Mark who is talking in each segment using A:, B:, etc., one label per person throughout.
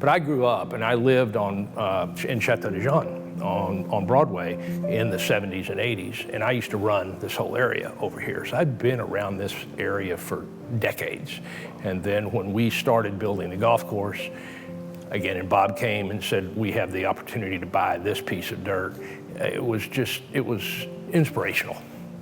A: But I grew up and I lived in Chateau de Jean on Broadway in the 70s and 80s, and I used to run this whole area over here. So I'd been around this area for decades. And then when we started building the golf course, again, and Bob came and said, we have the opportunity to buy this piece of dirt. It was inspirational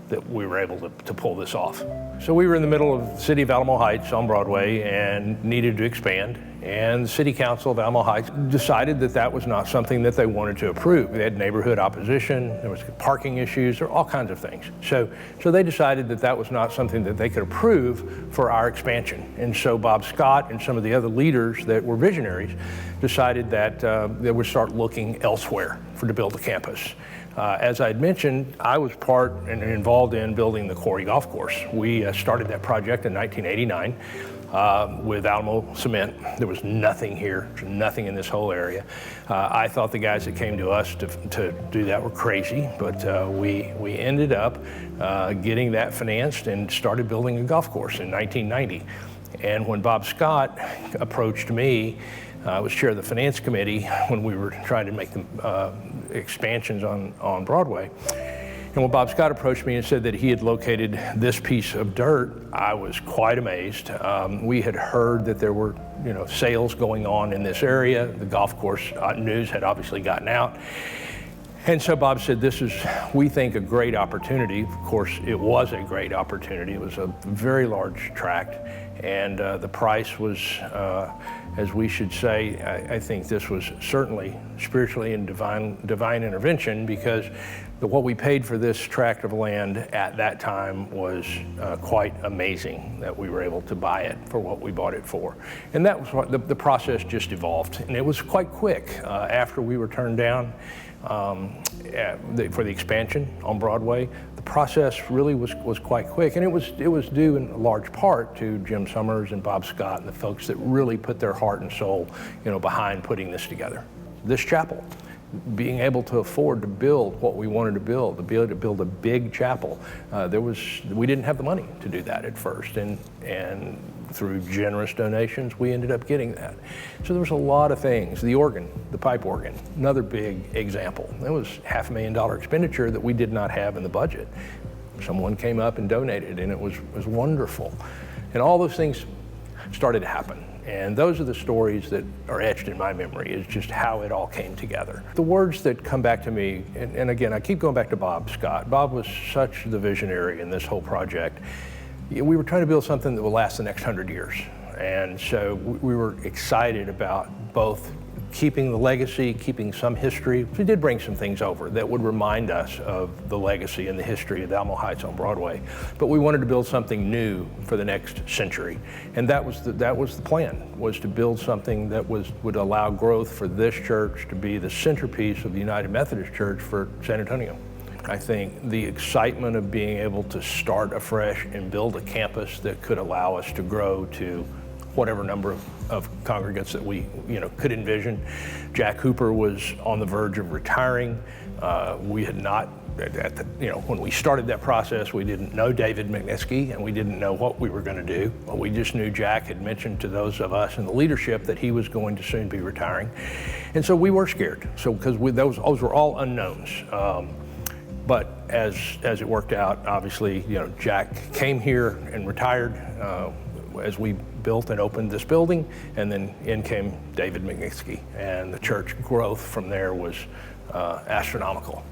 A: that we were able to pull this off. So we were in the middle of the city of Alamo Heights on Broadway and needed to expand. And the city council of Alamo Heights decided that that was not something that they wanted to approve. They had neighborhood opposition, there was parking issues, there were all kinds of things. So they decided that that was not something that they could approve for our expansion. And so Bob Scott and some of the other leaders that were visionaries decided that they would start looking elsewhere to build a campus. As I had mentioned, I was part and involved in building the Quarry Golf Course. We started that project in 1989 with Alamo cement. There was nothing here, nothing in this whole area. I thought the guys that came to us to do that were crazy, but we ended up getting that financed and started building a golf course in 1990. And when Bob Scott approached me, I was chair of the finance committee when we were trying to make the expansions on Broadway. And when Bob Scott approached me and said that he had located this piece of dirt, I was quite amazed. We had heard that there were, sales going on in this area. The golf course news had obviously gotten out. And so Bob said, this is, we think, a great opportunity. Of course, it was a great opportunity. It was a very large tract, and the price was, as we should say, I think this was certainly spiritually and divine intervention, because what we paid for this tract of land at that time was quite amazing that we were able to buy it for what we bought it for. And that was what the process just evolved, and it was quite quick. After we were turned down for the expansion on Broadway, the process really was quite quick, and it was due in large part to Jim Summers and Bob Scott and the folks that really put their heart and soul, behind putting this together. This chapel, being able to afford to build what we wanted to build, to be able to build a big chapel, we didn't have the money to do that at first, and through generous donations, we ended up getting that. So there was a lot of things. The organ, the pipe organ, another big example. That was $500,000 expenditure that we did not have in the budget. Someone came up and donated, and it was wonderful. And all those things started to happen. And those are the stories that are etched in my memory, is just how it all came together. The words that come back to me, and again, I keep going back to Bob Scott. Bob was such the visionary in this whole project. We were trying to build something that will last the next 100 years. And so we were excited about both keeping the legacy, keeping some history. We did bring some things over that would remind us of the legacy and the history of Alamo Heights on Broadway. But we wanted to build something new for the next century. And that was the plan, was to build something that would allow growth for this church to be the centerpiece of the United Methodist Church for San Antonio. I think the excitement of being able to start afresh and build a campus that could allow us to grow to whatever number of congregants that we could envision. Jack Hooper was on the verge of retiring. We had not, when we started that process, we didn't know David McNiskey, and we didn't know what we were going to do. We just knew Jack had mentioned to those of us in the leadership that he was going to soon be retiring. And so we were scared, because those were all unknowns. But as it worked out, obviously, Jack came here and retired as we built and opened this building, and then in came David McNiskey, and the church growth from there was astronomical.